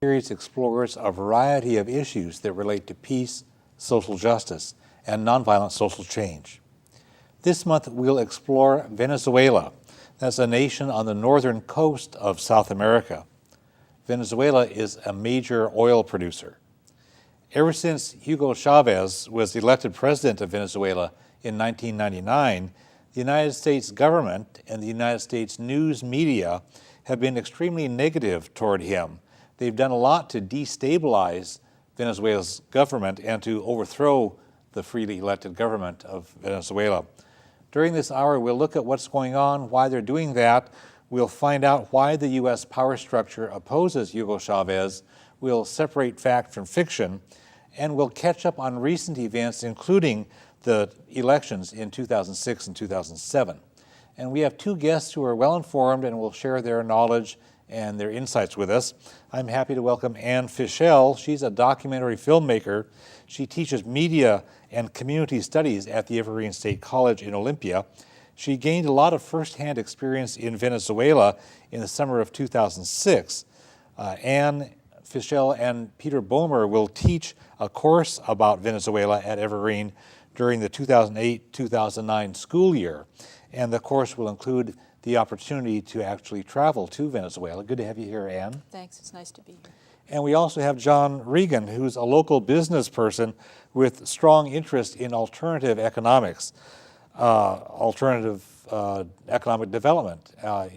Series explores a variety of issues that relate to peace, social justice, and nonviolent social change. This month, we'll explore Venezuela. That's a nation on the northern coast of South America. Venezuela is a major oil producer. Ever since Hugo Chavez was elected president of Venezuela in 1999, the United States government and the United States news media have been extremely negative toward him. They've done a lot to destabilize Venezuela's government and to overthrow the freely elected government of Venezuela. During this hour, we'll look at what's going on, why they're doing that. We'll find out why the U.S. power structure opposes Hugo Chavez. We'll separate fact from fiction, and we'll catch up on recent events, including the elections in 2006 and 2007. And we have two guests who are well informed and will share their knowledge and their insights with us. I'm happy to welcome Anne Fischel. She's a documentary filmmaker. She teaches media and community studies at the Evergreen State College in Olympia. She gained a lot of firsthand experience in Venezuela in the summer of 2006. Anne Fischel and Peter Bomer will teach a course about Venezuela at Evergreen during the 2008-2009 school year. And the course will include the opportunity to actually travel to Venezuela. Good to have you here, Anne. Thanks, it's nice to be here. And we also have John Regan, who's a local business person with strong interest in alternative economics, alternative economic development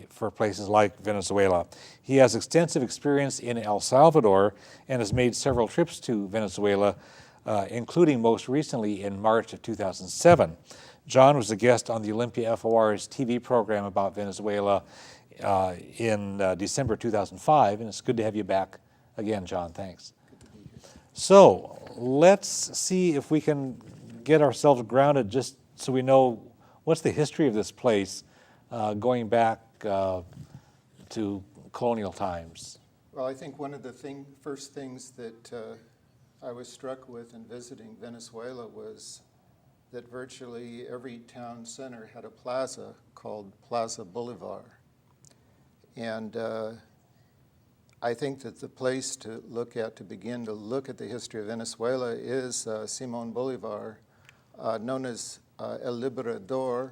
for places like Venezuela. He has extensive experience in El Salvador and has made several trips to Venezuela, including most recently in March of 2007. John was a guest on the Olympia FOR's TV program about Venezuela in December 2005, and it's good to have you back again, John. Thanks. Good to be here. So let's see if we can get ourselves grounded just so we know what's the history of this place going back to colonial times. Well, I think one of the first things that I was struck with in visiting Venezuela was that virtually every town center had a plaza called Plaza Bolivar. And I think that the place to look at, to begin to look at the history of Venezuela is Simón Bolívar, known as El Liberador,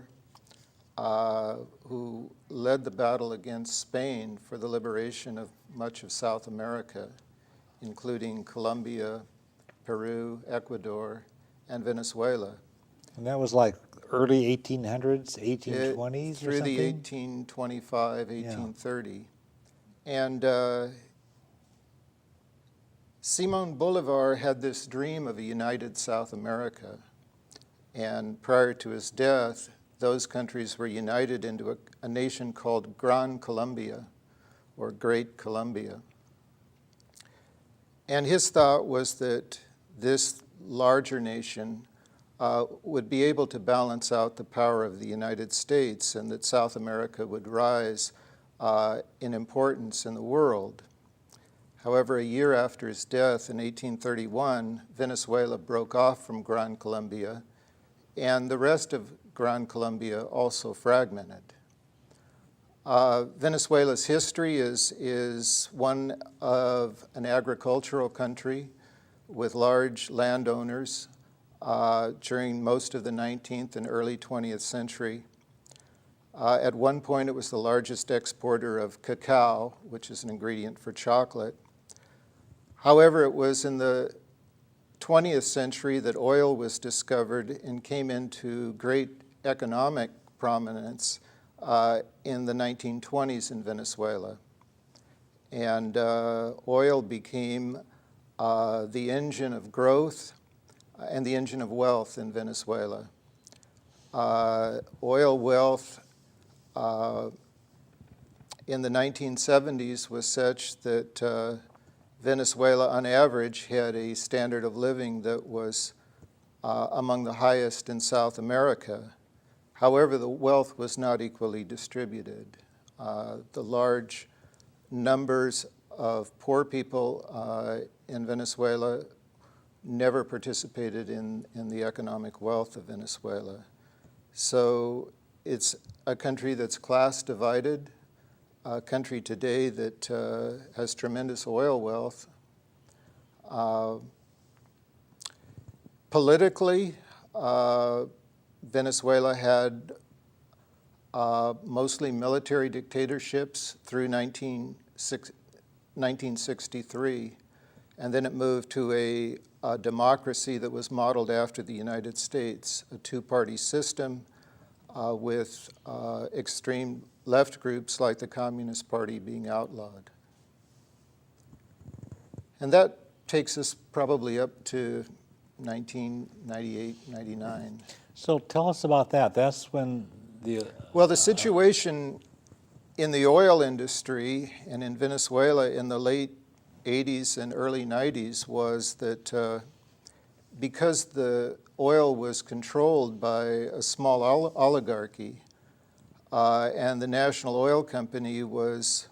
who led the battle against Spain for the liberation of much of South America, including Colombia, Peru, Ecuador, and Venezuela. And that was like early 1800s, 1820s or something? Through the 1825, 1830. Yeah. And Simón Bolívar had this dream of a united South America. And prior to his death, those countries were united into a nation called Gran Colombia, or Great Colombia. And his thought was that this larger nation would be able to balance out the power of the United States, and that South America would rise in importance in the world. However, a year after his death in 1831, Venezuela broke off from Gran Colombia, and the rest of Gran Colombia also fragmented. Venezuela's history is one of an agricultural country with large landowners during most of the 19th and early 20th century. At one point, it was the largest exporter of cacao, which is an ingredient for chocolate. However, it was in the 20th century that oil was discovered and came into great economic prominence in the 1920s in Venezuela. And oil became the engine of growth and the engine of wealth in Venezuela. Oil wealth in the 1970s was such that Venezuela, on average, had a standard of living that was among the highest in South America. However, the wealth was not equally distributed. The large numbers of poor people in Venezuela never participated in the economic wealth of Venezuela. So it's a country that's class divided, a country today that has tremendous oil wealth. Politically, Venezuela had mostly military dictatorships through 1963, and then it moved to a democracy that was modeled after the United States, a two-party system with extreme left groups like the Communist Party being outlawed. And that takes us probably up to 1998, 99. So tell us about that. That's when the... Well, the situation in the oil industry and in Venezuela in the late 80s and early 90s was that because the oil was controlled by a small oligarchy, and the National Oil Company was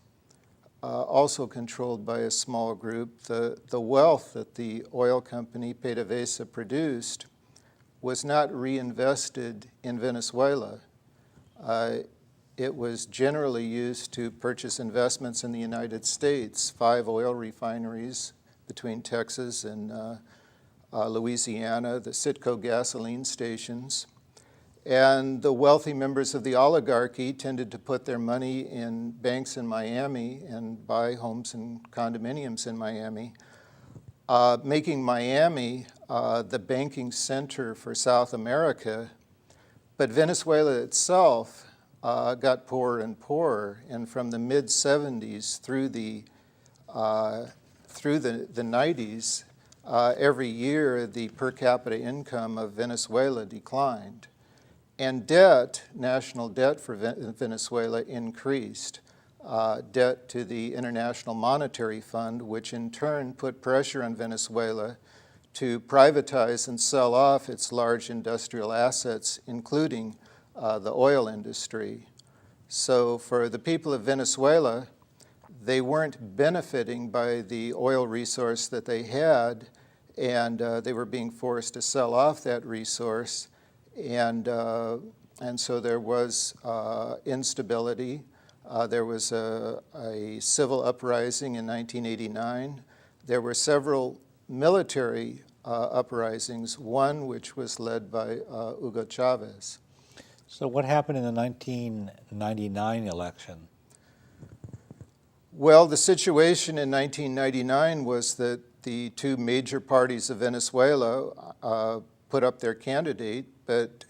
also controlled by a small group, the wealth that the oil company PDVSA produced was not reinvested in Venezuela. It was generally used to purchase investments in the United States, 5 oil refineries between Texas and Louisiana, the Citgo gasoline stations. And the wealthy members of the oligarchy tended to put their money in banks in Miami and buy homes and condominiums in Miami, making Miami the banking center for South America. But Venezuela itself got poorer and poorer, and from the mid-70s through the 90s, every year the per capita income of Venezuela declined. And debt, national debt for Venezuela increased. Debt to the International Monetary Fund, which in turn put pressure on Venezuela to privatize and sell off its large industrial assets, including the oil industry. So for the people of Venezuela, they weren't benefiting by the oil resource that they had, and they were being forced to sell off that resource. And so there was instability. There was a civil uprising in 1989. There were several military uprisings, one which was led by Hugo Chavez. So what happened in the 1999 election? Well, the situation in 1999 was that the two major parties of Venezuela put up their candidate, but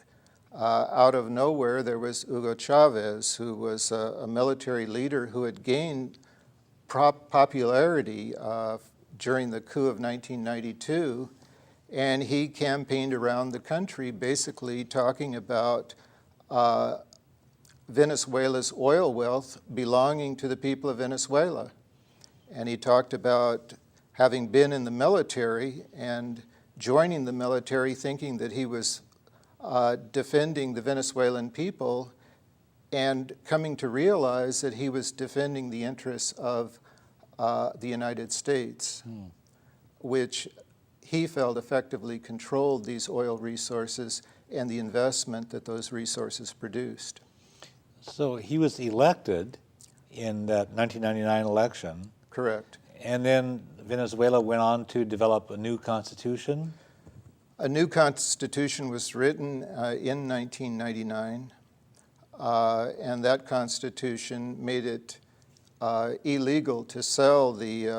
out of nowhere there was Hugo Chavez, who was a military leader who had gained popularity during the coup of 1992, and he campaigned around the country basically talking about Venezuela's oil wealth belonging to the people of Venezuela. And he talked about having been in the military and joining the military thinking that he was defending the Venezuelan people, and coming to realize that he was defending the interests of the United States, which he felt effectively controlled these oil resources and the investment that those resources produced. So he was elected in that 1999 election. Correct. And then Venezuela went on to develop a new constitution? A new constitution was written in 1999, and that constitution made it illegal to sell the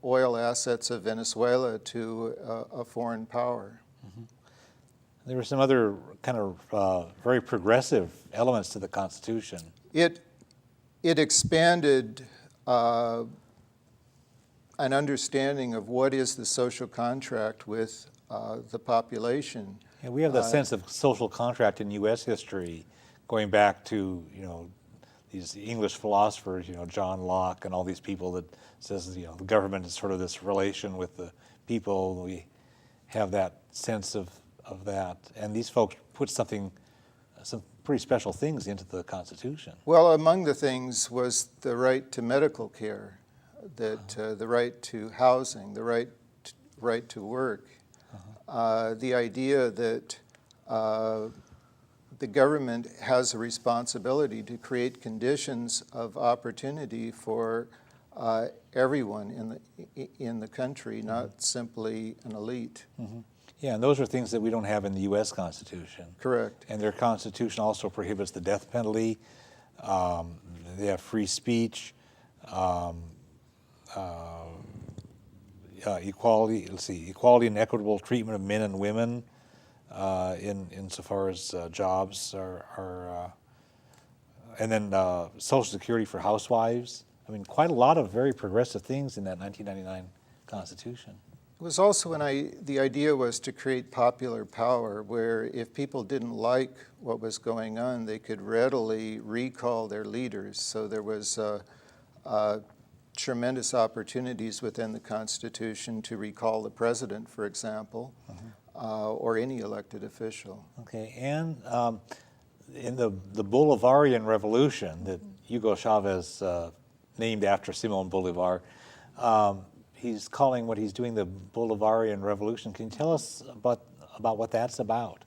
oil assets of Venezuela to a foreign power. There were some other kind of very progressive elements to the Constitution. It expanded an understanding of what is the social contract with the population. And we have that sense of social contract in U.S. history, going back to these English philosophers, John Locke and all these people that says the government is sort of this relation with the people. We have that sense of that, and these folks put some pretty special things into the Constitution. Well, among the things was the right to medical care, that the right to housing, the right to work, the idea that the government has a responsibility to create conditions of opportunity for everyone in the country, not simply an elite. Yeah, and those are things that we don't have in the U.S. Constitution. Correct. And their Constitution also prohibits the death penalty. They have free speech, equality. Equality and equitable treatment of men and women insofar as jobs are, and then Social Security for housewives. I mean, quite a lot of very progressive things in that 1999 Constitution. It was also the idea was to create popular power, where if people didn't like what was going on, they could readily recall their leaders. So there was tremendous opportunities within the Constitution to recall the president, for example, or any elected official. Okay, and in the Bolivarian Revolution that Hugo Chavez named after Simon Bolivar, he's calling what he's doing the Bolivarian Revolution. Can you tell us about what that's about?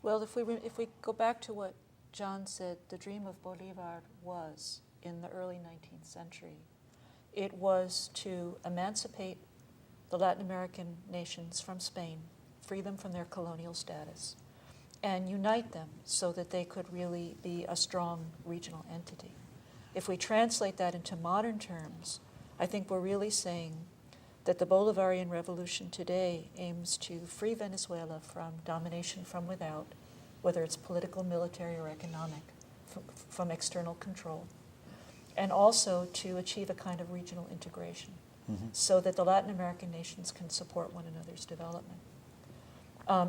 Well, if we go back to what John said, the dream of Bolivar was in the early 19th century, it was to emancipate the Latin American nations from Spain, free them from their colonial status, and unite them so that they could really be a strong regional entity. If we translate that into modern terms, I think we're really saying that the Bolivarian Revolution today aims to free Venezuela from domination from without, whether it's political, military, or economic, from external control, and also to achieve a kind of regional integration so that the Latin American nations can support one another's development.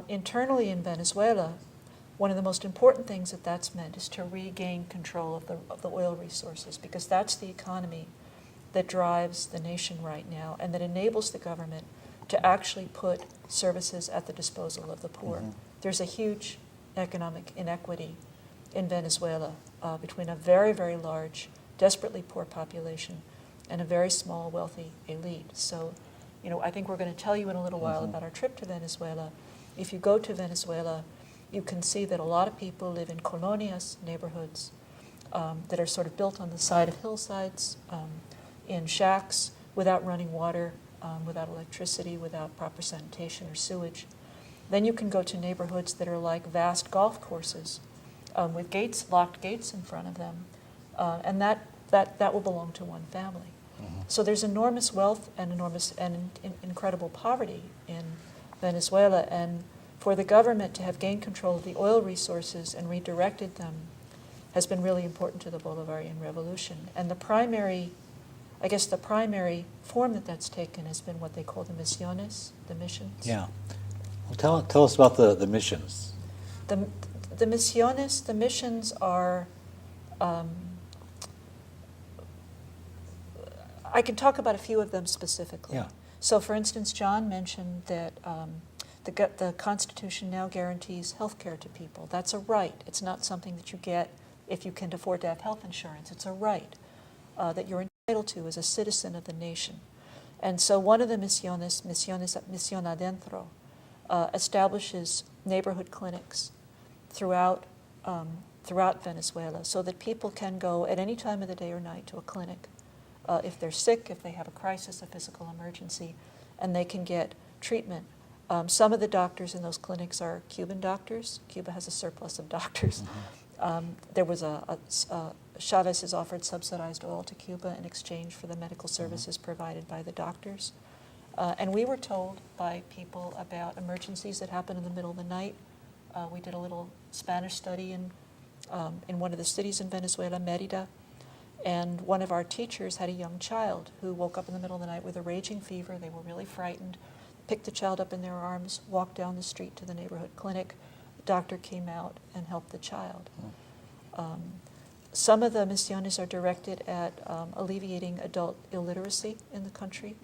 Internally in Venezuela, one of the most important things that's meant is to regain control of the oil resources, because that's the economy that drives the nation right now and that enables the government to actually put services at the disposal of the poor. There's a huge economic inequity in Venezuela between a very, very large, desperately poor population and a very small, wealthy elite. So, I think we're going to tell you in a little while about our trip to Venezuela. If you go to Venezuela, you can see that a lot of people live in colonias, neighborhoods, that are sort of built on the side of hillsides, in shacks, without running water, without electricity, without proper sanitation or sewage. Then you can go to neighborhoods that are like vast golf courses with locked gates in front of them, and that will belong to one family. So there's enormous wealth and incredible poverty in Venezuela, and for the government to have gained control of the oil resources and redirected them has been really important to the Bolivarian Revolution. And the primary form that's taken has been what they call the misiones, the missions. Yeah. Well, tell us about the missions. The misiones, the missions are, I can talk about a few of them specifically. Yeah. So, for instance, John mentioned that the Constitution now guarantees health care to people. That's a right. It's not something that you get if you can afford to have health insurance. It's a right that you're entitled to as a citizen of the nation. And so one of the Misión Adentro, establishes neighborhood clinics throughout Venezuela so that people can go at any time of the day or night to a clinic if they're sick, if they have a crisis, a physical emergency, and they can get treatment. Some of the doctors in those clinics are Cuban doctors. Cuba has a surplus of doctors. There was Chavez has offered subsidized oil to Cuba in exchange for the medical services provided by the doctors. And we were told by people about emergencies that happen in the middle of the night. We did a little Spanish study in one of the cities in Venezuela, Mérida, and one of our teachers had a young child who woke up in the middle of the night with a raging fever. They were really frightened, picked the child up in their arms, walked down the street to the neighborhood clinic. The doctor came out and helped the child. Some of the misiones are directed at alleviating adult illiteracy in the country,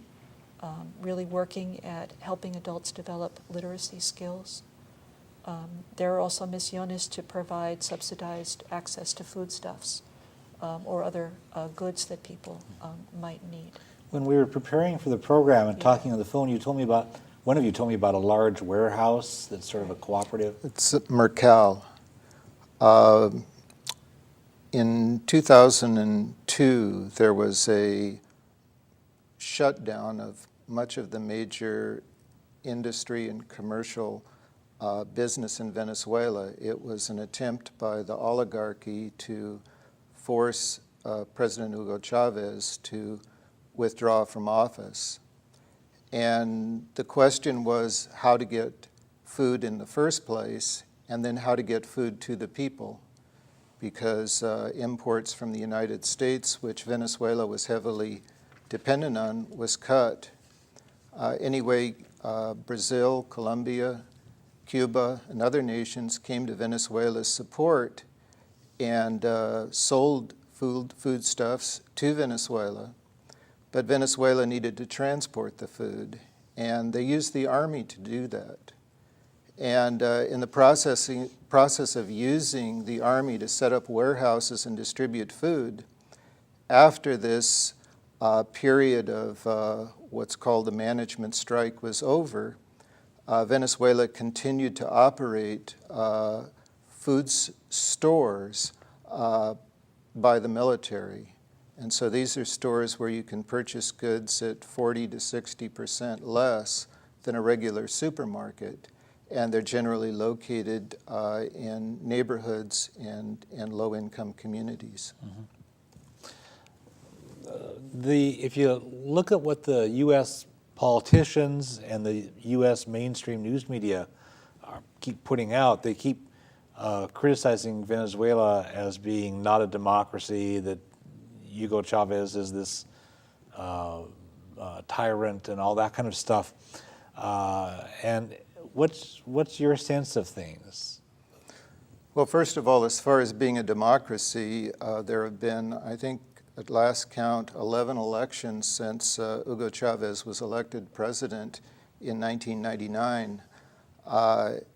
really working at helping adults develop literacy skills. There are also misiones to provide subsidized access to foodstuffs or other goods that people might need. When we were preparing for the program and talking on the phone, one of you told me about a large warehouse that's sort of a cooperative. It's Mercal. In 2002, there was a shutdown of much of the major industry and commercial business in Venezuela. It was an attempt by the oligarchy to force President Hugo Chavez to withdraw from office. And the question was how to get food in the first place, and then how to get food to the people, because imports from the United States, which Venezuela was heavily dependent on, was cut. Anyway, Brazil, Colombia, Cuba, and other nations came to Venezuela's support and sold foodstuffs to Venezuela. But Venezuela needed to transport the food, and they used the army to do that. And in the process of using the army to set up warehouses and distribute food, after this period of what's called the management strike was over, Venezuela continued to operate food stores by the military. And so these are stores where you can purchase goods at 40 to 60% less than a regular supermarket. And they're generally located in neighborhoods and low-income communities. If you look at what the U.S. politicians and the U.S. mainstream news media keep putting out, they keep criticizing Venezuela as being not a democracy, that Hugo Chavez is this tyrant and all that kind of stuff. And what's your sense of things? Well, first of all, as far as being a democracy, there have been, I think, at last count, 11 elections since Hugo Chavez was elected president in 1999.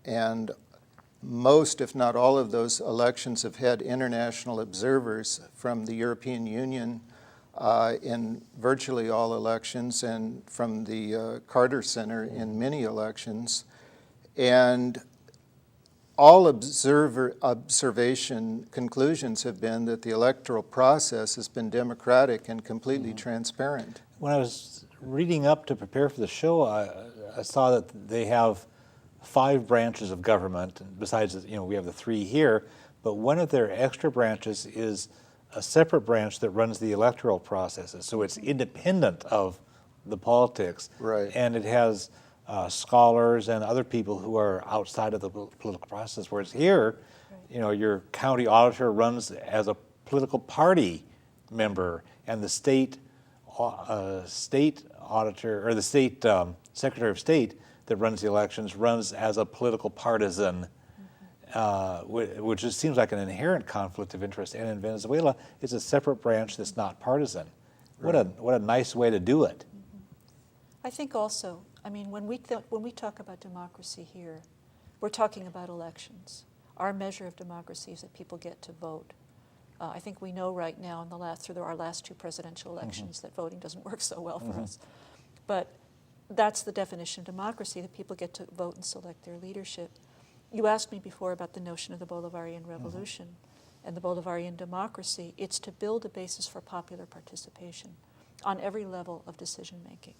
And most, if not all of those elections have had international observers from the European Union in virtually all elections, and from the Carter Center in many elections. And all observation conclusions have been that the electoral process has been democratic and completely transparent. When I was reading up to prepare for the show, I saw that they have 5 branches of government. Besides, we have the 3 here, but one of their extra branches is a separate branch that runs the electoral processes. So it's independent of the politics. Right. And it has scholars and other people who are outside of the political process. Whereas here, your county auditor runs as a political party member, and the state auditor, or the state secretary of state that runs the elections runs as a political partisan, which just seems like an inherent conflict of interest. And in Venezuela, it's a separate branch that's not partisan. Right. What a nice way to do it. I think also, I mean, when we talk about democracy here, we're talking about elections. Our measure of democracy is that people get to vote. I think we know right now through our last two presidential elections that voting doesn't work so well for us. But that's the definition of democracy, that people get to vote and select their leadership. You asked me before about the notion of the Bolivarian Revolution and the Bolivarian democracy. It's to build a basis for popular participation on every level of decision making.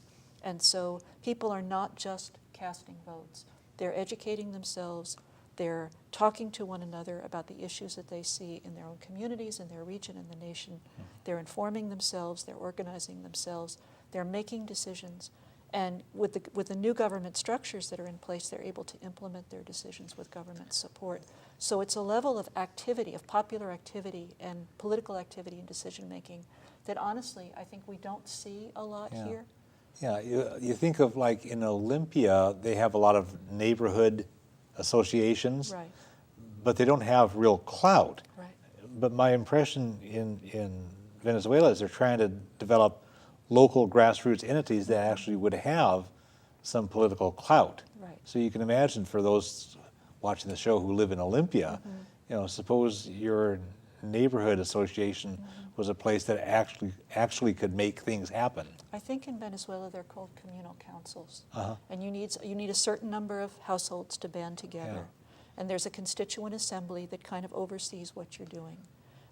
And so people are not just casting votes. They're educating themselves. They're talking to one another about the issues that they see in their own communities, in their region, in the nation. They're informing themselves. They're organizing themselves. They're making decisions. And with the new government structures that are in place, they're able to implement their decisions with government support. So it's a level of activity, of popular activity and political activity and decision making that honestly I think we don't see a lot here. Yeah, you think of like in Olympia, they have a lot of neighborhood associations, Right. but they don't have real clout. Right. But my impression in Venezuela is they're trying to develop local grassroots entities that actually would have some political clout. Right. So you can imagine for those watching the show who live in Olympia, you know, suppose your neighborhood association was a place that actually could make things happen. I think in Venezuela they're called communal councils, and you need a certain number of households to band together, and there's a constituent assembly that kind of oversees what you're doing.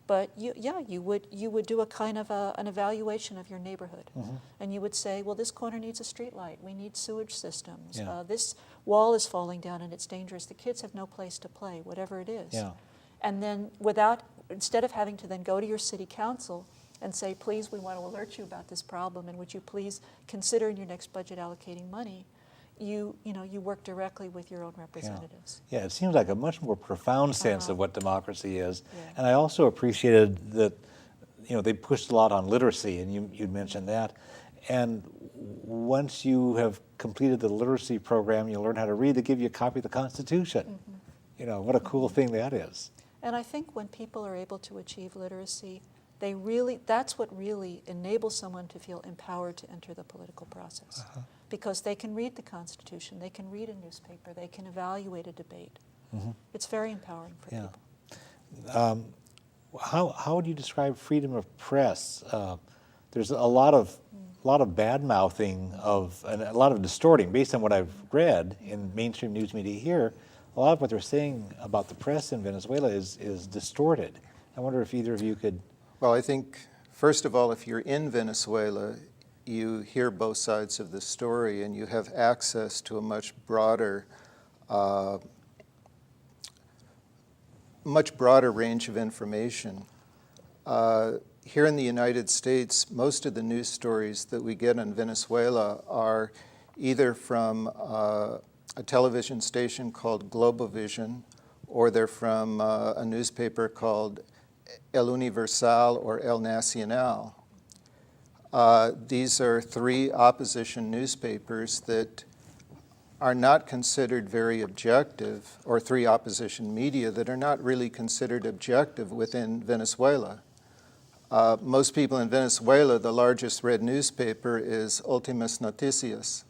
But you would do a kind of an evaluation of your neighborhood, and you would say, well, this corner needs a street light. We need sewage systems. This wall is falling down and it's dangerous. The kids have no place to play, whatever it is. Yeah. And then instead of having to then go to your city council and say, please, we want to alert you about this problem, and would you please consider in your next budget allocating money, you work directly with your own representatives. Yeah, it seems like a much more profound sense of what democracy is. Yeah. And I also appreciated that, you know, they pushed a lot on literacy, and you mentioned that. And once you have completed the literacy program, you learn how to read, they give you a copy of the Constitution. You know, what a cool thing that is. And I think when people are able to achieve literacy, that's what really enables someone to feel empowered to enter the political process. Because they can read the Constitution, they can read a newspaper, they can evaluate a debate. It's very empowering for people. How would you describe freedom of press? There's a lot of bad mouthing and a lot of distorting, based on what I've read in mainstream news media here. A lot of what they're saying about the press in Venezuela is distorted. I wonder if either of you could. Well, I think, first of all, if you're in Venezuela, you hear both sides of the story and you have access to a much broader range of information. Here in the United States, most of the news stories that we get on Venezuela are either from a television station called Globovision, or they're from a newspaper called El Universal or El Nacional. These are three opposition newspapers that are not considered very objective, or three opposition media that are not really considered objective within Venezuela. Most people in Venezuela, the largest read newspaper is Últimas Noticias,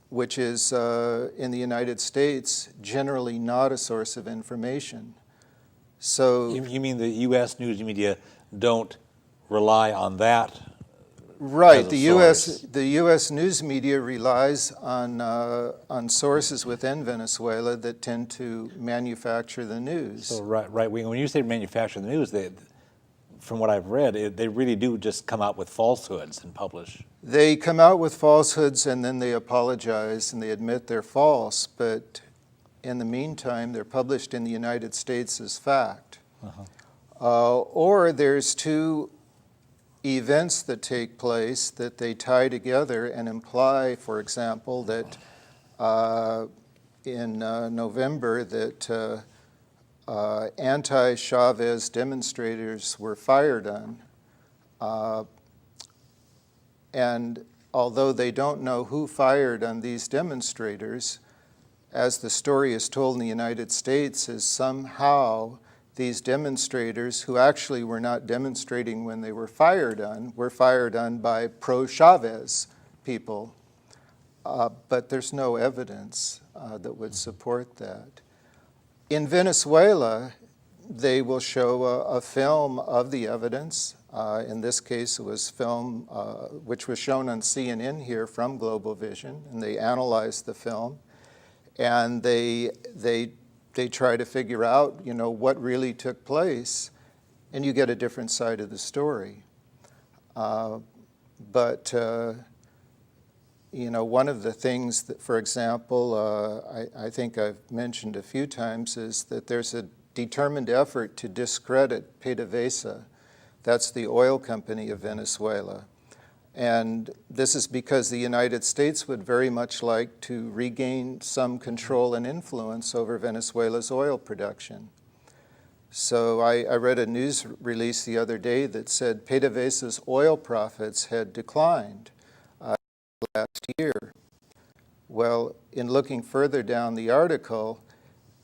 which is in the United States generally not a source of information. So You mean the U.S. news media don't rely on that? Right. as a source? The U.S. news media relies on sources within Venezuela that tend to manufacture the news. So right wing. When you say manufacture the news, from what I've read, they really do just come out with falsehoods and publish. They come out with falsehoods and then they apologize and they admit they're false, but in the meantime, they're published in the United States as fact. Or there's two events that take place that they tie together and imply, for example, that in November that anti-Chavez demonstrators were fired on. And although they don't know who fired on these demonstrators, as the story is told in the United States, is somehow these demonstrators, who actually were not demonstrating when they were fired on by pro-Chavez people, but there's no evidence that would support that. In Venezuela, they will show a film of the evidence. In this case, it was film which was shown on CNN here from Global Vision, and they analyzed the film, and they try to figure out, what really took place, and you get a different side of the story. But one of the things that, for example, I think I've mentioned a few times is that there's a determined effort to discredit PDVSA. That's the oil company of Venezuela. And this is because the United States would very much like to regain some control and influence over Venezuela's oil production. So I read a news release the other day that said PDVSA's oil profits had declined last year. Well, in looking further down the article,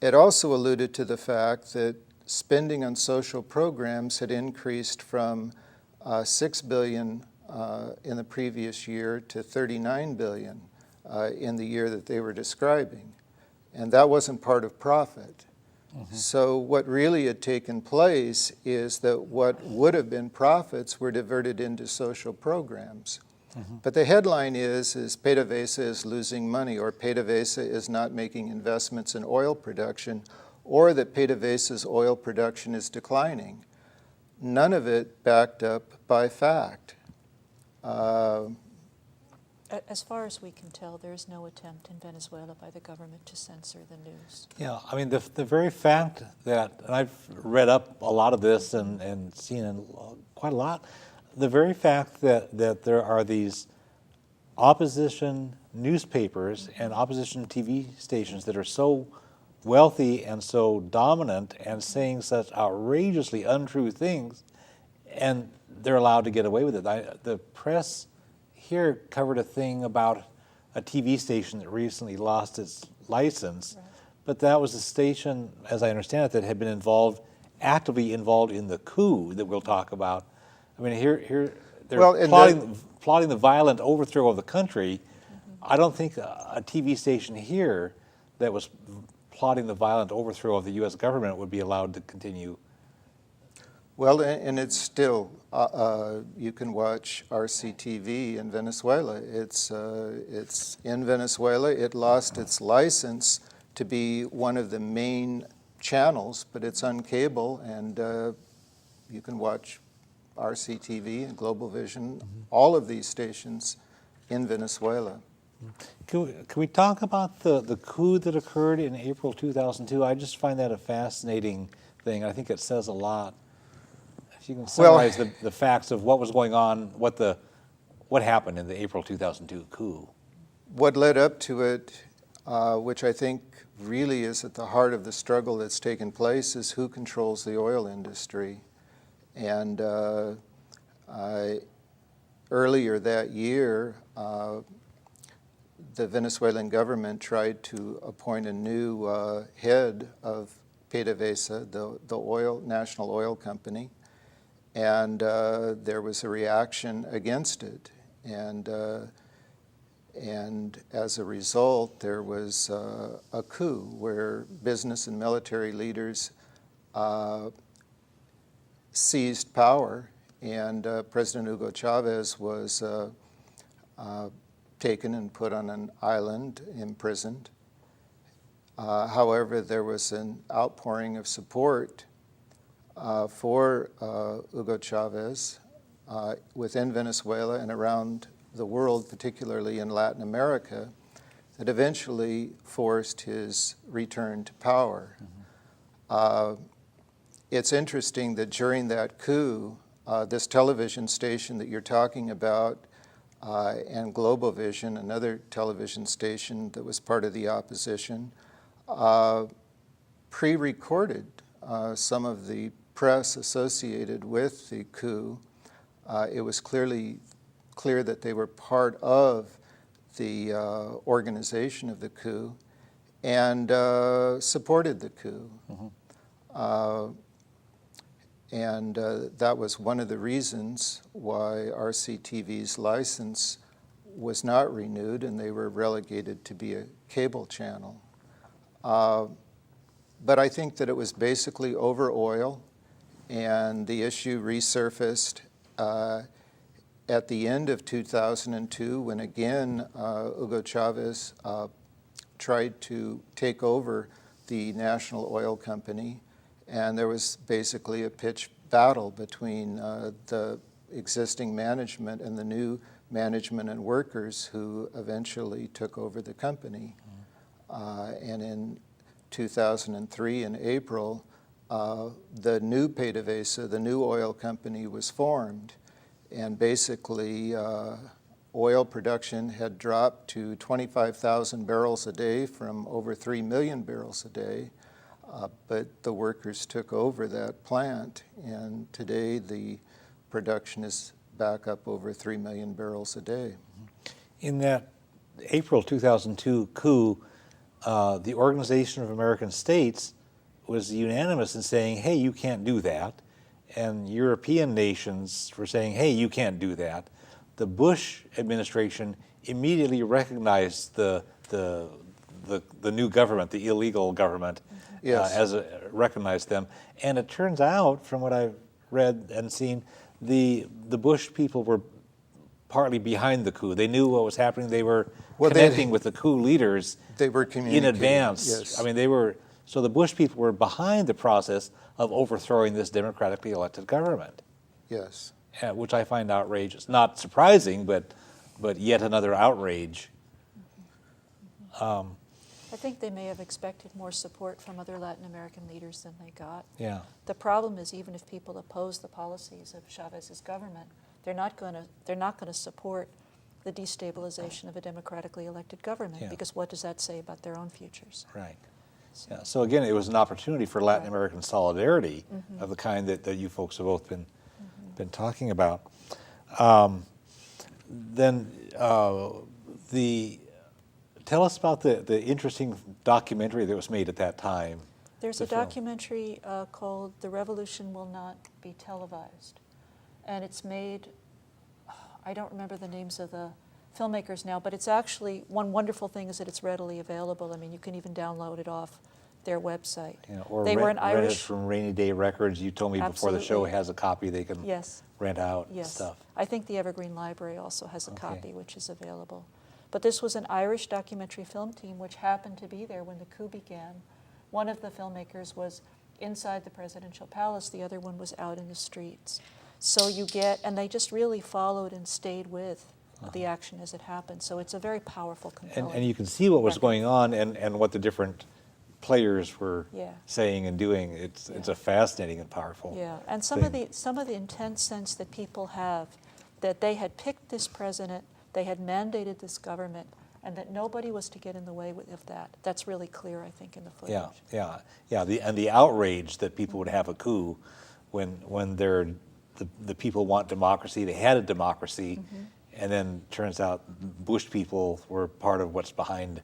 it also alluded to the fact that spending on social programs had increased from $6 billion in the previous year to $39 billion in the year that they were describing. And that wasn't part of profit. Mm-hmm. So what really had taken place is that what would have been profits were diverted into social programs. Mm-hmm. But the headline is PDVSA is losing money, or PDVSA is not making investments in oil production, or that PDVSA's oil production is declining. None of it backed up by fact. As far as we can tell, there is no attempt in Venezuela by the government to censor the news. Yeah, I mean, the very fact that, and I've read up a lot of this and seen quite a lot, the very fact that there are these opposition newspapers and opposition TV stations that are so wealthy and so dominant and saying such outrageously untrue things, and they're allowed to get away with it. The press here covered a thing about a TV station that recently lost its license, right. But that was a station, as I understand it, that had been actively involved in the coup that we'll talk about. I mean, here they're plotting the violent overthrow of the country. Mm-hmm. I don't think a TV station here that was plotting the violent overthrow of the U.S. government would be allowed to continue. Well, and it's still, you can watch RCTV in Venezuela. It's in Venezuela. It lost its license to be one of the main channels, but it's on cable, and you can watch RCTV and Global Vision, mm-hmm. all of these stations in Venezuela. Can we talk about the coup that occurred in April 2002? I just find that a fascinating thing. I think it says a lot. If you can summarize the facts of what was going on, what happened in the April 2002 coup. What led up to it, which I think really is at the heart of the struggle that's taken place, is who controls the oil industry. And earlier that year, the Venezuelan government tried to appoint a new head of PDVSA, the national oil company, and there was a reaction against it. And as a result, there was a coup where business and military leaders seized power, and President Hugo Chavez was taken and put on an island, imprisoned. However, there was an outpouring of support for Hugo Chavez within Venezuela and around the world, particularly in Latin America, that eventually forced his return to power. Mm-hmm. It's interesting that during that coup, this television station that you're talking about and Global Vision, another television station that was part of the opposition, pre-recorded some of the press associated with the coup. It was clear that they were part of the organization of the coup and supported the coup. Mm-hmm. And that was one of the reasons why RCTV's license was not renewed, and they were relegated to be a cable channel. But I think that it was basically over oil, and the issue resurfaced at the end of 2002 when again Hugo Chavez tried to take over the National Oil Company, and there was basically a pitched battle between the existing management and the new management and workers who eventually took over the company. And in 2003, in April, the new PDVSA, the new oil company, was formed. And basically, oil production had dropped to 25,000 barrels a day from over 3 million barrels a day. But the workers took over that plant, and today the production is back up over 3 million barrels a day. In that April 2002 coup, the Organization of American States was unanimous in saying, hey, you can't do that. And European nations were saying, hey, you can't do that. The Bush administration immediately recognized the new government, the illegal government, Yes. Recognized them. And it turns out, from what I've read and seen, the Bush people were partly behind the coup. They knew what was happening. They were connecting with the coup leaders They were in communicating. advance. Yes. I mean, so the Bush people were behind the process of overthrowing this democratically elected government, Yes. which I find outrageous. Not surprising, but yet another outrage. I think they may have expected more support from other Latin American leaders than they got. Yeah. The problem is, even if people oppose the policies of Chavez's government, they're not going to support the destabilization of a democratically elected government, Yeah. because what does that say about their own futures? Right. Yeah. So again, it was an opportunity for Latin Right. American solidarity of the kind that you folks have both been talking about. Tell us about the interesting documentary that was made at that time. There's The a film. documentary called "The Revolution Will Not Be Televised," and it's made, I don't remember the names of the filmmakers now, but it's actually, one wonderful thing is that it's readily available. I mean, you can even download it off their website. Yeah, or They were an rent it Irish, from Rainy Day Records. You told me before the show Absolutely. has a copy they can yes, rent out and yes. stuff. I think the Evergreen Library also has a Okay. copy, which is available. But this was an Irish documentary film team which happened to be there when the coup began. One of the filmmakers was inside the presidential palace, the other one was out in the streets. So you get, and they just really followed and stayed with the action as it happened. So it's a very powerful, compelling. And you can see what was record. going on and what the different players were Yeah. saying and doing. It's Yeah. a fascinating and powerful Yeah, and some thing. of the intense sense that people have that they had picked this president, they had mandated this government, and that nobody was to get in the way of that. That's really clear, I think, in the footage. Yeah. The outrage that people would have a coup when the people want democracy. They had a democracy, and then turns out Bush people were part of what's behind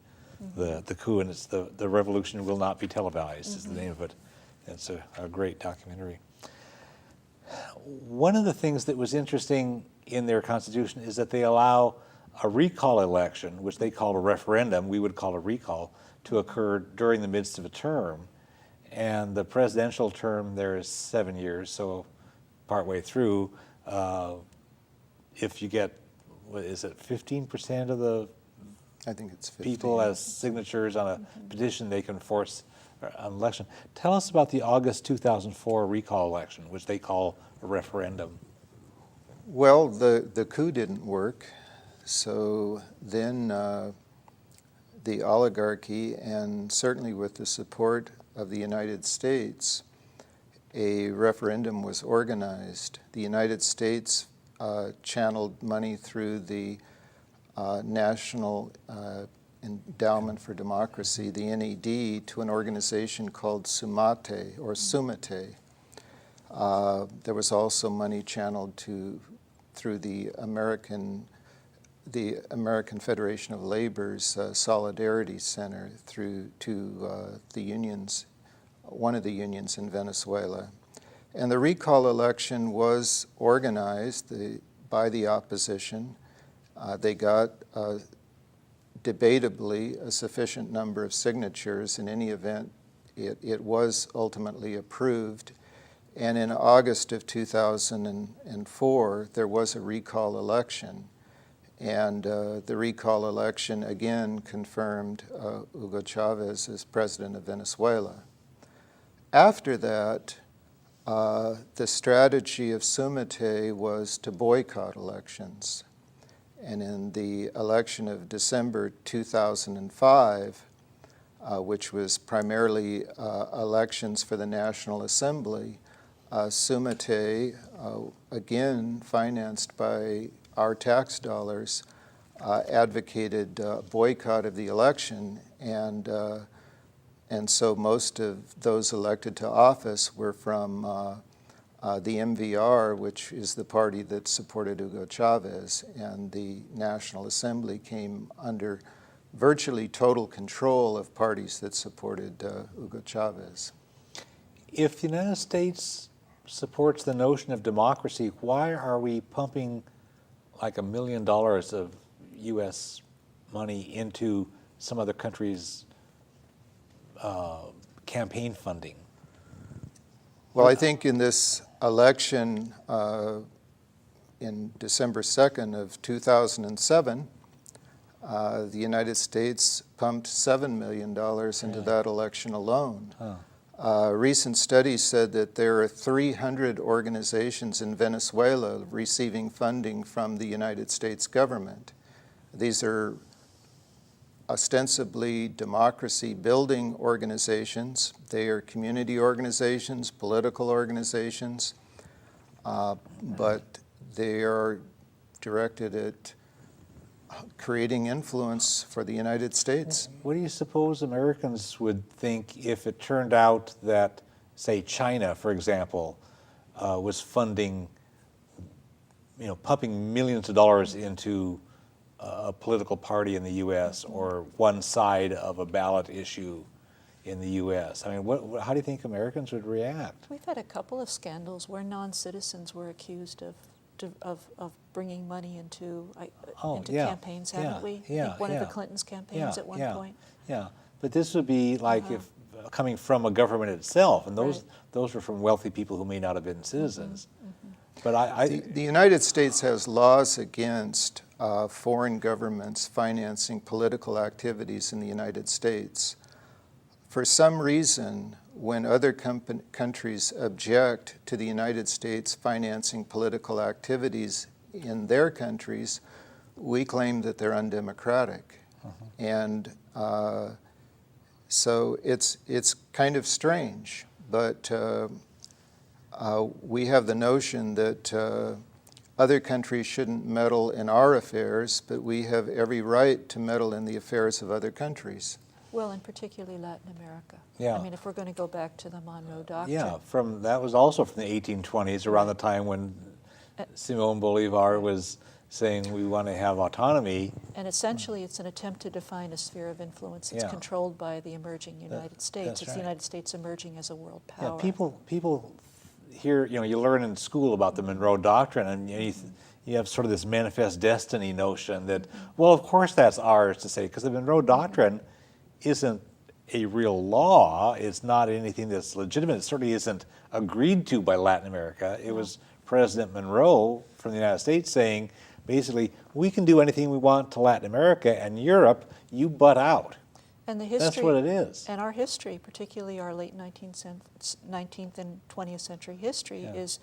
the coup, and it's the revolution will not be televised is the name of it. It's a great documentary. One of the things that was interesting in their constitution is that they allow a recall election, which they call a referendum, we would call a recall, to occur during the midst of a term. And the presidential term there is 7 years, so partway through, if you get, what is it, 15% of the I think it's 15. people as signatures on a petition, they can force an election. Tell us about the August 2004 recall election, which they call a referendum. Well, the coup didn't work, so then the oligarchy, and certainly with the support of the United States, a referendum was organized. The United States channeled money through the National Endowment for Democracy, the NED, to an organization called Sumate, or Sumate. There was also money channeled through the American Federation of Labor's Solidarity Center to the unions, one of the unions in Venezuela. And the recall election was organized by the opposition. They got debatably a sufficient number of signatures. In any event, it was ultimately approved. And in August of 2004, there was a recall election. And the recall election again confirmed Hugo Chavez as president of Venezuela. After that, the strategy of Sumite was to boycott elections. And in the election of December 2005, which was primarily elections for the National Assembly, Sumite, again financed by our tax dollars, advocated boycott of the election, and so most of those elected to office were from the MVR, which is the party that supported Hugo Chavez, and the National Assembly came under virtually total control of parties that supported Hugo Chavez. If the United States supports the notion of democracy, why are we pumping like $1 million of U.S. money into some other country's campaign funding? Well, I think in this election in December 2nd of 2007, the United States pumped $7 million into that election alone. Recent studies said that there are 300 organizations in Venezuela receiving funding from the United States government. These are ostensibly democracy-building organizations. They are community organizations, political organizations, but they are directed at creating influence for the United States. What do you suppose Americans would think if it turned out that, say, China, for example, was funding, pumping millions of dollars into a political party in the U.S. or one side of a ballot issue in the U.S.? I mean, how do you think Americans would react? We've had a couple of scandals where non-citizens were accused of bringing money into campaigns, haven't we? Yeah, I think one of the Clintons' campaigns at one point. Yeah, but this would be like if coming from a government itself, and those were from wealthy people who may not have been citizens. But the United States has laws against foreign governments financing political activities in the United States. For some reason, when other countries object to the United States financing political activities in their countries, we claim that they're undemocratic. And so it's kind of strange, but we have the notion that other countries shouldn't meddle in our affairs, but we have every right to meddle in the affairs of other countries. Well, and particularly Latin America. Yeah. I mean, if we're going to go back to the Monroe Doctrine. yeah, that was also from the 1820s, around the time when Simón Bolívar was saying we want to have autonomy. And essentially, it's an attempt to define a sphere of influence that's controlled by the emerging United States. That's It's right. the United States emerging as a world power. Yeah, people here, you learn in school about the Monroe Doctrine, and you have sort of this manifest destiny notion that, well, of course that's ours to say, because the Monroe Doctrine isn't a real law. It's not anything that's legitimate. It certainly isn't agreed to by Latin America. It was President Monroe from the United States saying, basically, we can do anything we want to Latin America, and Europe, you butt out. And the history, that's what it is. And our history, particularly our late 19th and 20th century history, is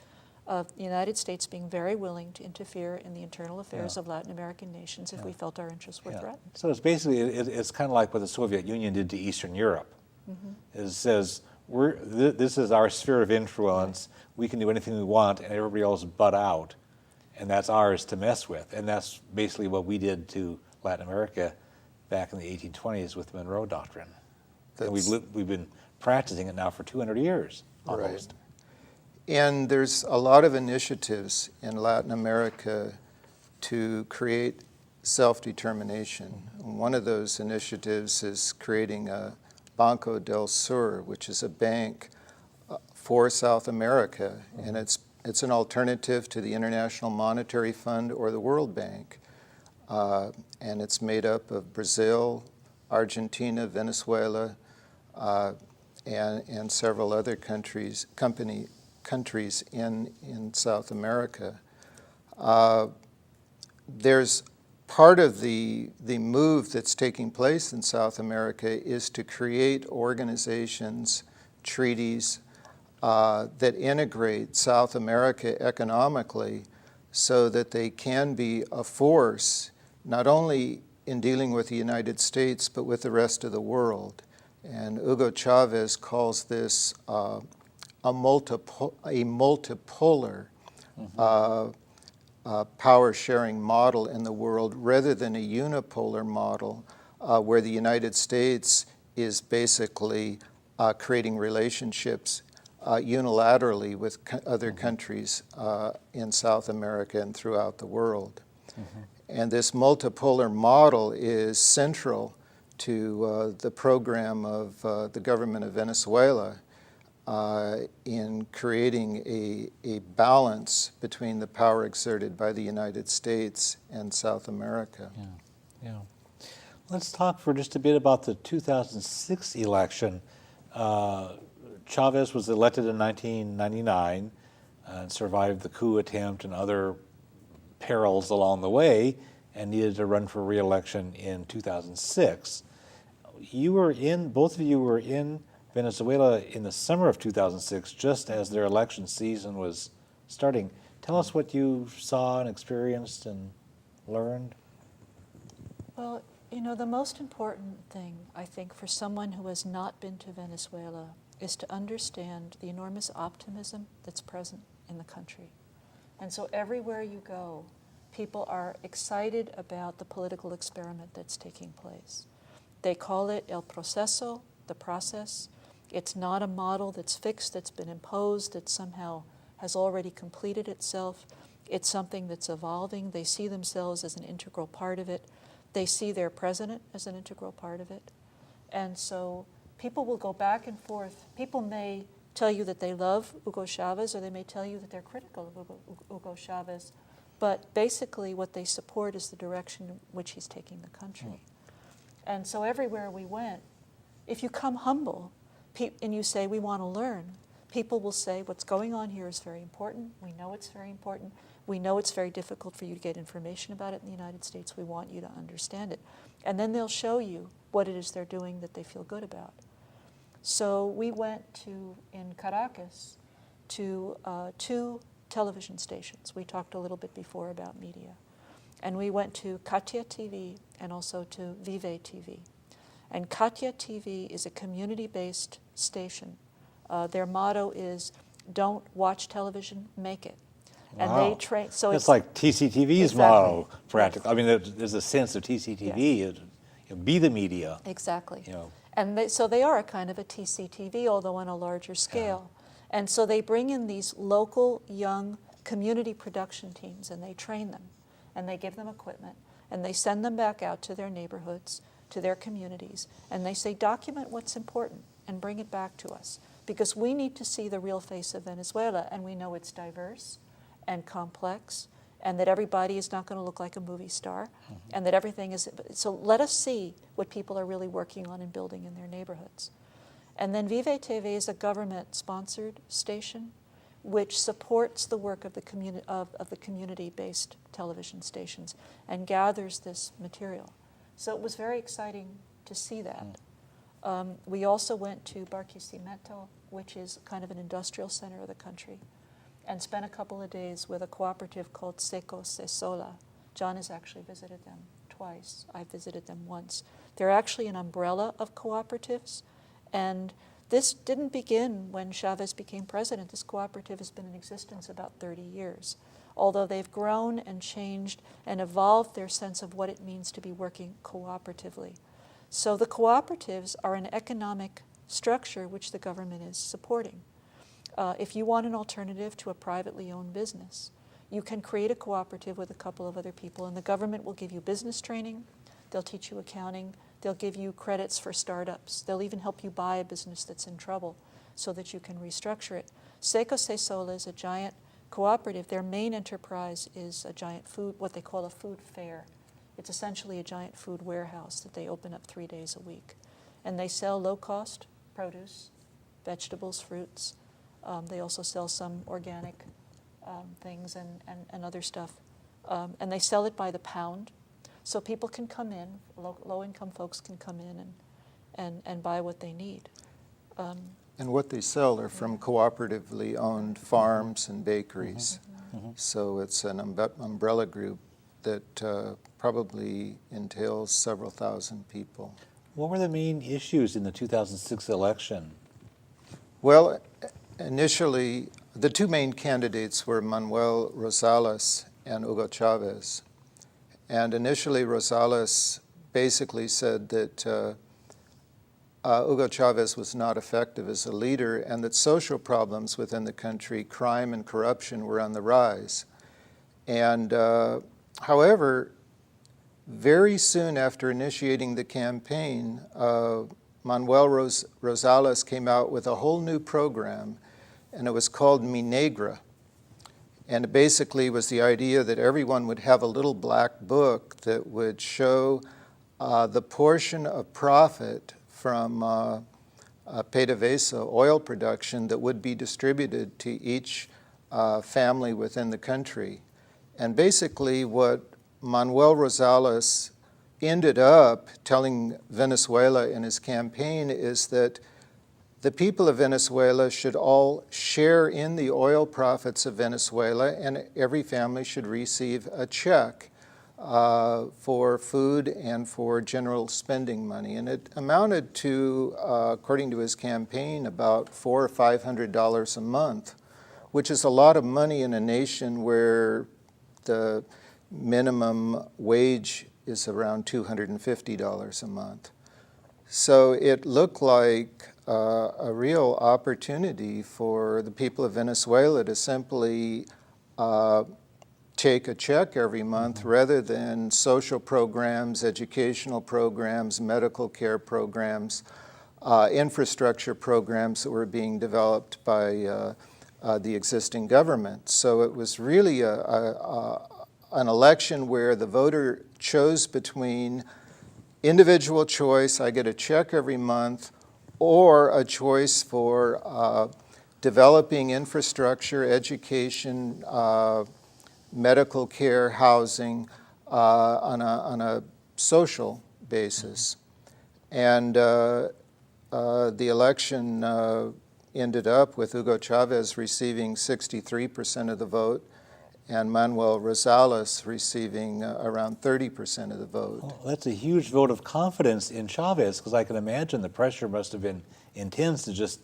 of the United States being very willing to interfere in the internal affairs of Latin American nations if we felt our interests were threatened. So it's basically, it's kind of like what the Soviet Union did to Eastern Europe. It says, this is our sphere of influence, we can do anything we want, and everybody else butt out, and that's ours to mess with. And that's basically what we did to Latin America back in the 1820s with the Monroe Doctrine. And we've been practicing it now for 200 years, almost. Right. And there's a lot of initiatives in Latin America to create self-determination. One of those initiatives is creating a Banco del Sur, which is a bank for South America, and it's an alternative to the International Monetary Fund or the World Bank. and it's made up of Brazil, Argentina, Venezuela, and several other countries in South America. There's part of the move that's taking place in South America is to create organizations, treaties that integrate South America economically so that they can be a force not only in dealing with the United States but with the rest of the world. And Hugo Chavez calls this a multipolar power-sharing model in the world rather than a unipolar model where the United States is basically creating relationships unilaterally with other countries in South America and throughout the world. And this multipolar model is central to the program of the government of Venezuela in creating a balance between the power exerted by the United States and South America. Yeah. Let's talk for just a bit about the 2006 election. Chavez was elected in 1999 and survived the coup attempt and other perils along the way and needed to run for re-election in 2006. Both of you were in Venezuela in the summer of 2006, just as their election season was starting. Tell us what you saw and experienced and learned. Well, the most important thing, I think, for someone who has not been to Venezuela is to understand the enormous optimism that's present in the country. And so everywhere you go, people are excited about the political experiment that's taking place. They call it el proceso, the process. It's not a model that's fixed, that's been imposed, that somehow has already completed itself. It's something that's evolving. They see themselves as an integral part of it. They see their president as an integral part of it. And so people will go back and forth. People may tell you that they love Hugo Chavez, or they may tell you that they're critical of Hugo Chavez. But basically what they support is the direction in which he's taking the country. And so everywhere we went, if you come humble and you say, we want to learn, people will say, what's going on here is very important. We know it's very important. We know it's very difficult for you to get information about it in the United States. We want you to understand it. And then they'll show you what it is they're doing that they feel good about. So we went in Caracas, to 2 television stations. We talked a little bit before about media. And we went to Katia TV and also to Vive TV. And Katia TV is a community-based station. Their motto is, don't watch television, make it. And Wow. they train. So it's like TCTV's exactly. motto, practically. I mean, there's a sense of TCTV, Yes. Be the media. Exactly. And so they are a kind of a TCTV, although on a larger scale. And so they bring in these local, young community production teams, and they train them, and they give them equipment, and they send them back out to their neighborhoods, to their communities, and they say, document what's important and bring it back to us, because we need to see the real face of Venezuela, and we know it's diverse and complex, and that everybody is not going to look like a movie star, and that everything is, so let us see what people are really working on and building in their neighborhoods. And then Vive TV is a government-sponsored station which supports the work of the community-based television stations and gathers this material. So it was very exciting to see that. We also went to Barquisimeto, which is kind of an industrial center of the country, and spent a couple of days with a cooperative called Seco Se Sola. John has actually visited them twice. I visited them once. They're actually an umbrella of cooperatives, and this didn't begin when Chavez became president. This cooperative has been in existence about 30 years, although they've grown and changed and evolved their sense of what it means to be working cooperatively. So the cooperatives are an economic structure which the government is supporting. If you want an alternative to a privately owned business, you can create a cooperative with a couple of other people, and the government will give you business training, they'll teach you accounting, they'll give you credits for startups, they'll even help you buy a business that's in trouble so that you can restructure it. Seco Se Sola is a giant cooperative. Their main enterprise is a giant what they call a food fair. It's essentially a giant food warehouse that they open up 3 days a week. And they sell low-cost produce, vegetables, fruits. They also sell some organic things and other stuff. And they sell it by the pound. So people can come in, low-income folks can come in and buy what they need. And what they sell are from cooperatively owned farms and bakeries. So it's an umbrella group that probably entails several thousand people. What were the main issues in the 2006 election? Well, initially, the two main candidates were Manuel Rosales and Hugo Chavez. And initially, Rosales basically said that Hugo Chavez was not effective as a leader and that social problems within the country, crime and corruption, were on the rise. And however, very soon after initiating the campaign, Manuel Rosales came out with a whole new program, and it was called Mi Negra. And it basically was the idea that everyone would have a little black book that would show the portion of profit from PDVSA oil production that would be distributed to each family within the country. And basically what Manuel Rosales ended up telling Venezuela in his campaign is that the people of Venezuela should all share in the oil profits of Venezuela, and every family should receive a check for food and for general spending money. And it amounted to, according to his campaign, about $400 or $500 a month, which is a lot of money in a nation where the minimum wage is around $250 a month. So it looked like a real opportunity for the people of Venezuela to simply take a check every month rather than social programs, educational programs, medical care programs, infrastructure programs that were being developed by the existing government. So it was really an election where the voter chose between individual choice, I get a check every month, or a choice for developing infrastructure, education, medical care, housing on a social basis. And the election ended up with Hugo Chavez receiving 63% of the vote and Manuel Rosales receiving around 30% of the vote. Well, that's a huge vote of confidence in Chavez, because I can imagine the pressure must have been intense to just,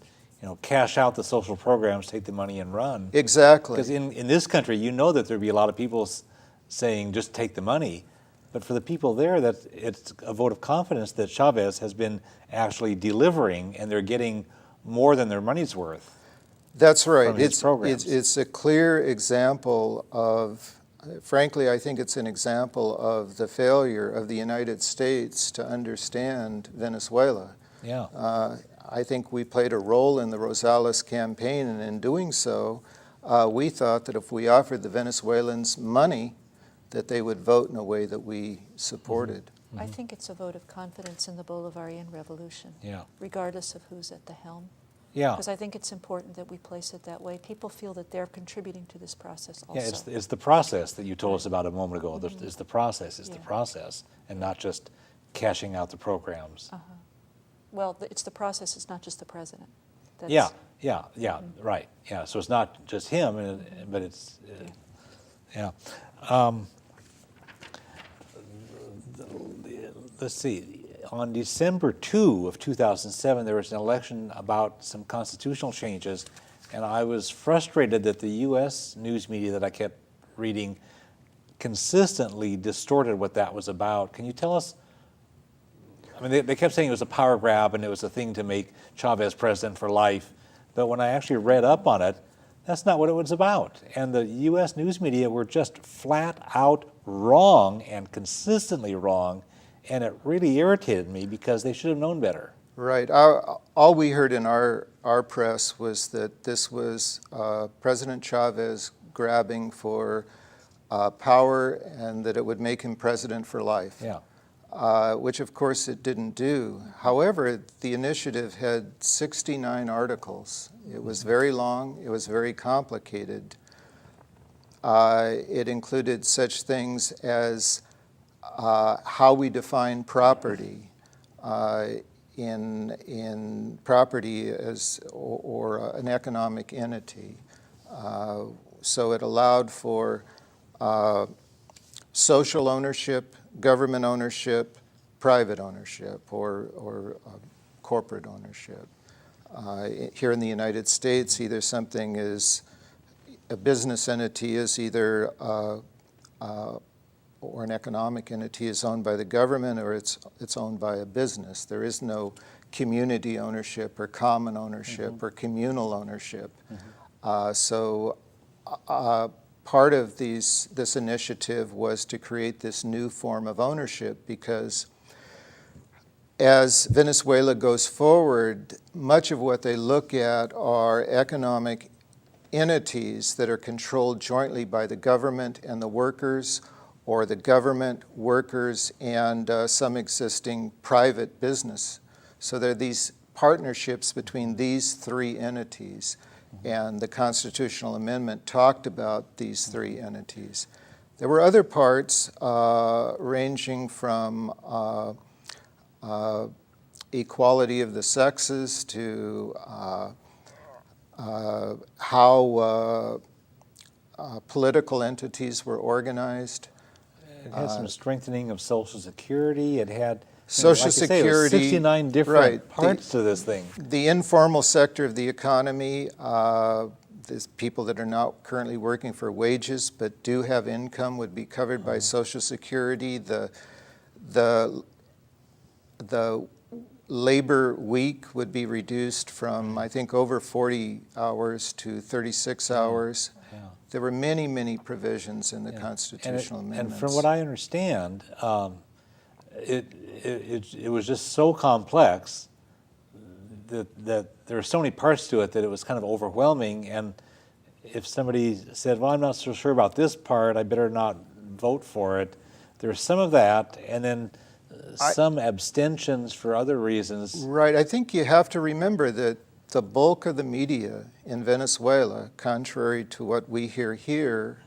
cash out the social programs, take the money and run. Exactly. Because in this country, that there'd be a lot of people saying just take the money. But for the people there, it's a vote of confidence that Chavez has been actually delivering, and they're getting more than their money's worth. That's right. It's a clear example of, frankly, I think it's an example of the failure of the United States to understand Venezuela. Yeah. I think we played a role in the Rosales campaign, and in doing so, we thought that if we offered the Venezuelans money, that they would vote in a way that we supported. Mm-hmm. I think it's a vote of confidence in the Bolivarian Revolution, regardless of who's at the helm. Yeah. Because I think it's important that we place it that way. People feel that they're contributing to this process also. Yeah, it's the process that you told us about a moment ago. It's the process, the process, and not just cashing out the programs. Well, it's the process, it's not just the president. Yeah, right. Yeah, so it's not just him, but it's, let's see. On December 2 of 2007, there was an election about some constitutional changes, and I was frustrated that the U.S. news media that I kept reading consistently distorted what that was about. Can you tell us? I mean, they kept saying it was a power grab and it was a thing to make Chavez president for life, but when I actually read up on it, that's not what it was about. And the U.S. news media were just flat out wrong and consistently wrong. And it really irritated me because they should have known better. Right. All we heard in our press was that this was President Chavez grabbing for power and that it would make him president for life. Yeah. Which of course it didn't do. However, the initiative had 69 articles. It was very long, it was very complicated. It included such things as how we define property in property as or an economic entity. So it allowed for social ownership, government ownership, private ownership, or corporate ownership. Here in the United States, either something is a business entity is either or an economic entity is owned by the government, or it's owned by a business. There is no community ownership or common ownership or communal ownership. So part of this initiative was to create this new form of ownership, because as Venezuela goes forward, much of what they look at are economic entities that are controlled jointly by the government and the workers, or the government, workers, and some existing private business. So there are these partnerships between these three entities, and the constitutional amendment talked about these three entities. There were other parts ranging from equality of the sexes to how political entities were organized. It had some strengthening of Social Security. It had Social like you say, it was Security, 69 different right, parts to this thing. The informal sector of the economy, there's people that are not currently working for wages but do have income would be covered by Social Security. The labor week would be reduced from, I think, over 40 hours to 36 hours. Yeah. There were many, many provisions in the constitutional amendments. And from what I understand, it was just so complex that there were so many parts to it that it was kind of overwhelming. And if somebody said, well, I'm not so sure about this part, I better not vote for it, there was some of that, and then some abstentions for other reasons. Right. I think you have to remember that the bulk of the media in Venezuela, contrary to what we hear here,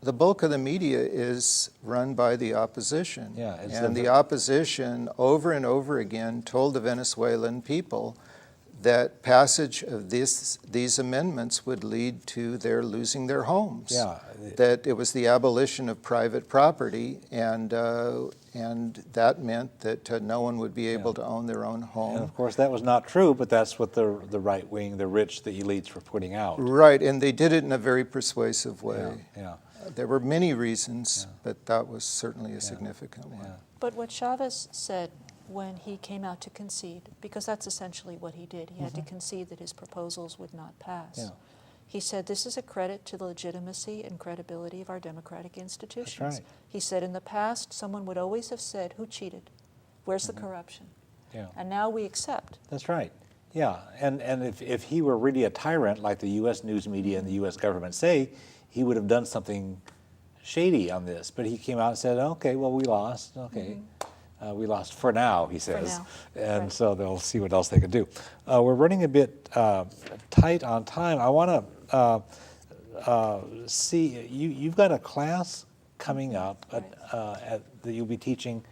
the bulk of the media is run by the opposition. Yeah, and the opposition over and over again told the Venezuelan people that passage of these amendments would lead to their losing their homes. Yeah. That it was the abolition of private property, and that meant that no one would be able to own their own home. And of course that was not true, but that's what the right wing, the rich, the elites were putting out. Right, and they did it in a very persuasive way. Yeah. There were many reasons, but that was certainly a significant one. Yeah. But what Chavez said when he came out to concede, because that's essentially what he did, he had to concede that his proposals would not pass. Yeah. He said, this is a credit to the legitimacy and credibility of our democratic institutions. That's right. He said, in the past, someone would always have said, who cheated? Where's the corruption? Yeah. And now we accept. That's right. Yeah, and if he were really a tyrant like the U.S. news media and the U.S. government say, he would have done something shady on this. But he came out and said, okay, well, we lost. Okay. We lost for now, he says. And so they'll see what else they can do. We're running a bit tight on time. I want to see, you've got a class coming up that you'll be teaching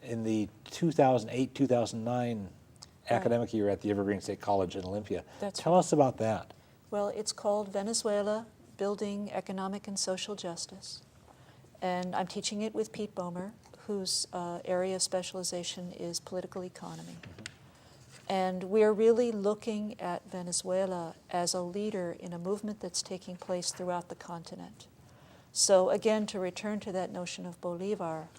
in the 2008-2009 academic year at the Evergreen State College in Olympia. Tell us about that. Well, it's called Venezuela, Building Economic and Social Justice. And I'm teaching it with Pete Boehmer, whose area of specialization is political economy. And we're really looking at Venezuela as a leader in a movement that's taking place throughout the continent. So again, to return to that notion of Bolivar,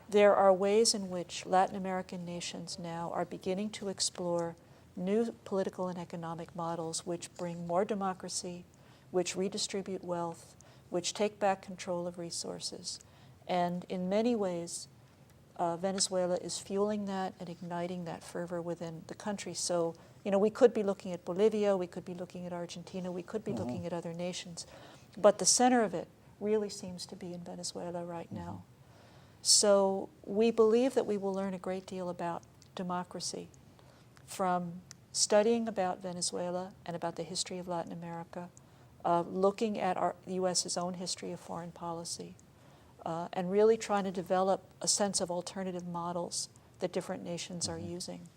there are ways in which Latin American nations now are beginning to explore new political and economic models which bring more democracy, which redistribute wealth, which take back control of resources. And in many ways, Venezuela is fueling that and igniting that fervor within the country. So, we could be looking at Bolivia, we could be looking at Argentina, we could be looking at other nations. But the center of it really seems to be in Venezuela right now. So we believe that we will learn a great deal about democracy from studying about Venezuela and about the history of Latin America, looking at the U.S.'s own history of foreign policy, and really trying to develop a sense of alternative models that different nations are using.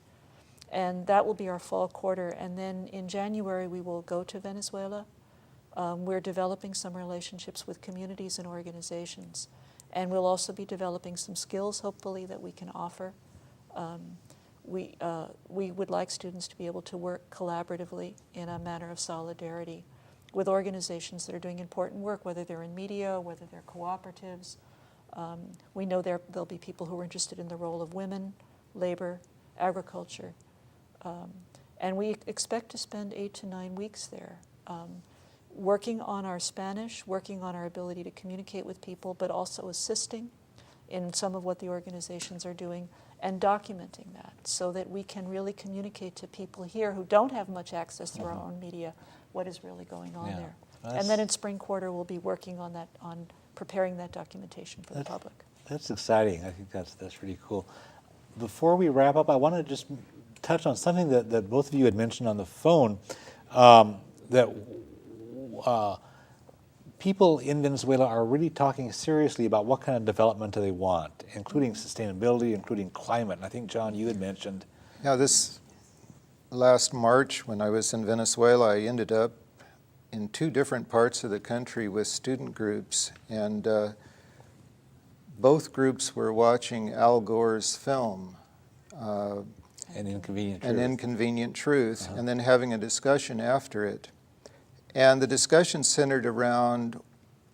And that will be our fall quarter. And then in January, we will go to Venezuela. We're developing some relationships with communities and organizations. And we'll also be developing some skills, hopefully, that we can offer. We would like students to be able to work collaboratively in a manner of solidarity with organizations that are doing important work, whether they're in media, whether they're cooperatives. We know there'll be people who are interested in the role of women, labor, agriculture. And we expect to spend 8 to 9 weeks there, working on our Spanish, working on our ability to communicate with people, but also assisting in some of what the organizations are doing and documenting that so that we can really communicate to people here who don't have much access through our own media what is really going on there. And then in spring quarter, we'll be working on that, on preparing that documentation for the public. That's exciting. I think that's really cool. Before we wrap up, I want to just touch on something that both of you had mentioned on the phone, that people in Venezuela are really talking seriously about what kind of development do they want, including sustainability, including climate. And I think, John, you had mentioned. Yeah, this last March when I was in Venezuela, I ended up in 2 different parts of the country with student groups, and both groups were watching Al Gore's film, An Inconvenient Truth. An Inconvenient Truth, and then having a discussion after it. And the discussion centered around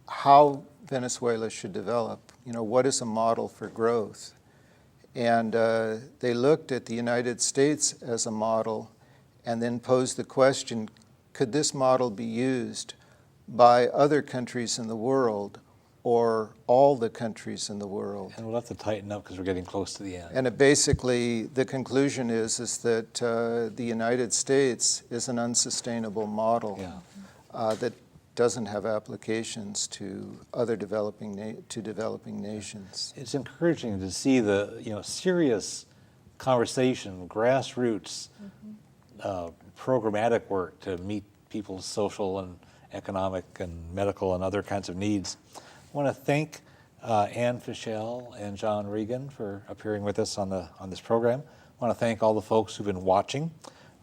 how Venezuela should develop. You know, what is a model for growth? And they looked at the United States as a model and then posed the question, could this model be used by other countries in the world or all the countries in the world? And we'll have to tighten up because we're getting close to the end. And basically, the conclusion is that the United States is an unsustainable model that doesn't have applications to other developing nations. It's encouraging to see the serious conversation, grassroots, programmatic work to meet people's social and economic and medical and other kinds of needs. I want to thank Ann Fischel and John Regan for appearing with us on this program. I want to thank all the folks who've been watching.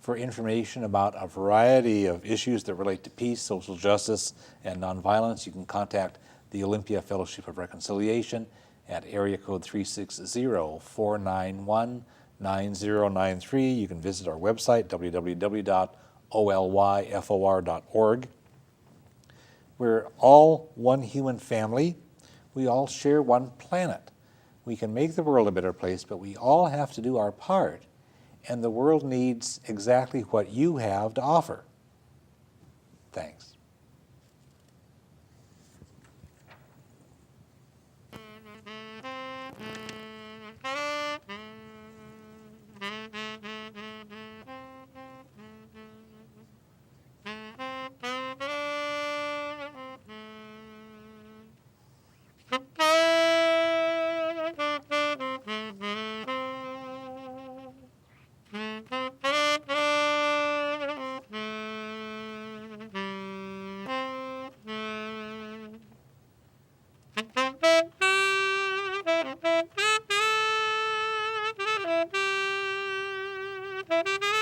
For information about a variety of issues that relate to peace, social justice, and nonviolence, you can contact the Olympia Fellowship of Reconciliation at area code 360-491-9093. You can visit our website, www.olyfor.org. We're all one human family. We all share one planet. We can make the world a better place, but we all have to do our part. And the world needs exactly what you have to offer. Thanks. Thank you.